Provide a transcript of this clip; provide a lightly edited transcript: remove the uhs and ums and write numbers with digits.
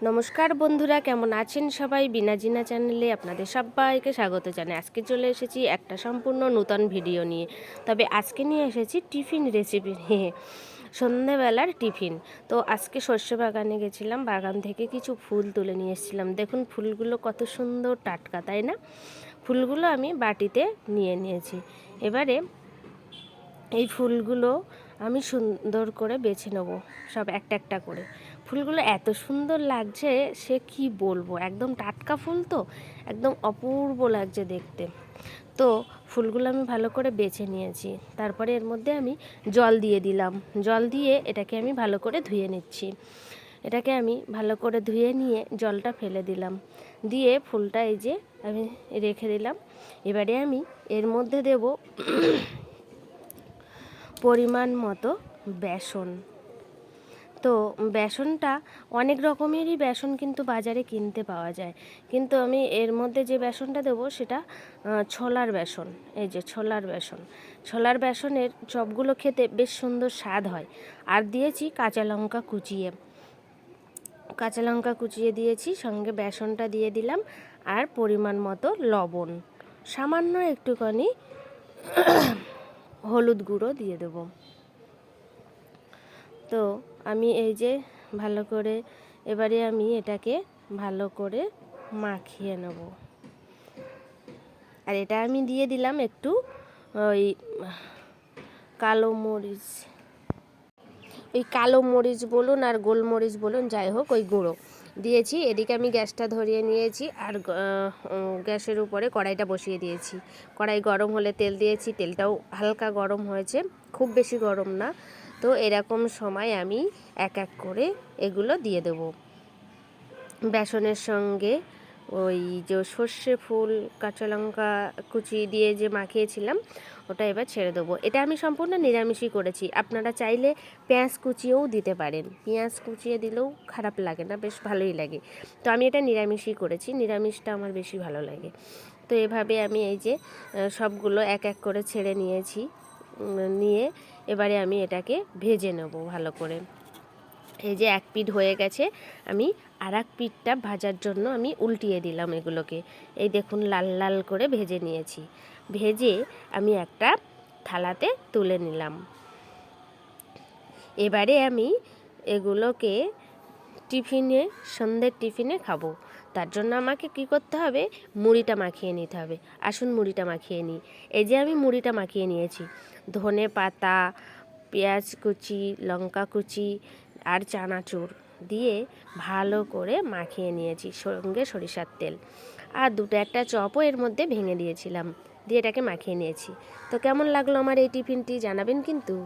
নমস্কার বন্ধুরা, কেমন আছেন সবাই? বিনাজিনা চ্যানেলে আপনাদের সবাইকে স্বাগত জানাই। আজকে চলে এসেছি একটা সম্পূর্ণ নূতন ভিডিও নিয়ে। তবে আজকে নিয়ে এসেছি টিফিন রেসিপি নিয়ে, সন্ধেবেলার টিফিন। তো আজকে সর্ষে বাগানে গেছিলাম, বাগান থেকে কিছু ফুল তুলে নিয়ে এসেছিলাম। দেখুন ফুলগুলো কত সুন্দর টাটকা, তাই না? ফুলগুলো আমি বাটিতে নিয়ে নিয়েছি। এবারে এই ফুলগুলো আমি সুন্দর করে বেছে নেব, সব একটা একটা করে। ফুলগুলো এত সুন্দর লাগছে সে কি বলবো, একদম টাটকা ফুল তো একদম অপূর্ব লাগছে দেখতে। তো ফুলগুলো আমি ভালো করে বেছে নিয়েছি। তারপরে এর মধ্যে আমি জল দিয়ে দিলাম। জল দিয়ে এটাকে আমি ভালো করে ধুয়ে নিচ্ছি। এটাকে আমি ভালো করে ধুয়ে নিয়ে জলটা ফেলে দিলাম, দিয়ে ফুলটা এই যে আমি রেখে দিলাম। এবারে আমি এর মধ্যে দেব পরিমাণ মতো বেসন। তো বেসনটা অনেক রকমেরই বেসন কিন্তু বাজারে কিনতে পাওয়া যায়, কিন্তু আমি এর মধ্যে যে বেসনটা দেবো সেটা ছোলার বেসন। এই যে ছোলার বেসন, ছোলার বেসনের চপগুলো খেতে বেশ সুন্দর স্বাদ হয়। আর দিয়েছি কাঁচা লঙ্কা কুচিয়ে, কাঁচা লঙ্কা কুচিয়ে দিয়েছি, সঙ্গে বেসনটা দিয়ে দিলাম। আর পরিমাণ মতো লবণ, সামান্য একটুখানি হলুদ গুঁড়ো দিয়ে দেবো। তো আমি এই যে ভালো করে এবারে আমি এটাকে ভালো করে মাখিয়ে নেব। আর এটা আমি দিয়ে দিলাম একটু ওই কালো মরিচ, ওই কালো মরিচ বলুন আর গোলমরিচ বলুন, যাই হোক ওই গুঁড়ো দিয়েছি। এদিকে আমি গ্যাসটা ধরিয়ে নিয়েছি আর গ্যাসের উপরে কড়াইটা বসিয়ে দিয়েছি। কড়াই গরম হলে তেল দিয়েছি, তেলটাও হালকা গরম হয়েছে, খুব বেশি গরম না। তো এরকম সময় আমি এক এক করে এগুলো দিয়ে দেব। বেসনের সঙ্গে ওই যে সর্ষে ফুল কাঁচা লঙ্কা কুচি দিয়ে যে মাখিয়েছিলাম ওটা এবার ছেড়ে দেবো। এটা আমি সম্পূর্ণ নিরামিষই করেছি, আপনারা চাইলে পেঁয়াজ কুচিয়েও দিতে পারেন। পেঁয়াজ কুচিয়ে দিলেও খারাপ লাগে না, বেশ ভালোই লাগে। তো আমি এটা নিরামিষই করেছি, নিরামিষটা আমার বেশি ভালো লাগে। তো এভাবে আমি এই যে সবগুলো এক এক করে ছেড়ে নিয়েছি, নিয়ে এবারে আমি এটাকে ভেজে নেব ভালো করে। এই যে এক পিঠ হয়ে গেছে, আমি আর এক পিঠটা ভাজার জন্য আমি উল্টিয়ে দিলাম এগুলোকে। এই দেখুন লাল লাল করে ভেজে নিয়েছি। ভেজে আমি একটা থালাতে তুলে নিলাম। এবারে আমি এগুলোকে টিফিনে, সন্ধ্যের টিফিনে খাবো। তার জন্য আমাকে কি করতে হবে, মুড়িটা মাখিয়ে নিতে হবে। আসুন মুড়িটা মাখিয়ে নিই। এই যে আমি মুড়িটা মাখিয়ে নিয়েছি, ধনে পাতা, পেঁয়াজ কুচি, লঙ্কা কুচি আর চানাচুর দিয়ে ভালো করে মাখিয়ে নিয়েছি, সঙ্গে সরিষার তেল। আর দুটো একটা চপও এর মধ্যে ভেঙে দিয়েছিলাম, দিয়ে এটাকে মাখিয়ে নিয়েছি। তো কেমন লাগলো আমার এই টিফিনটি জানাবেন কিন্তু।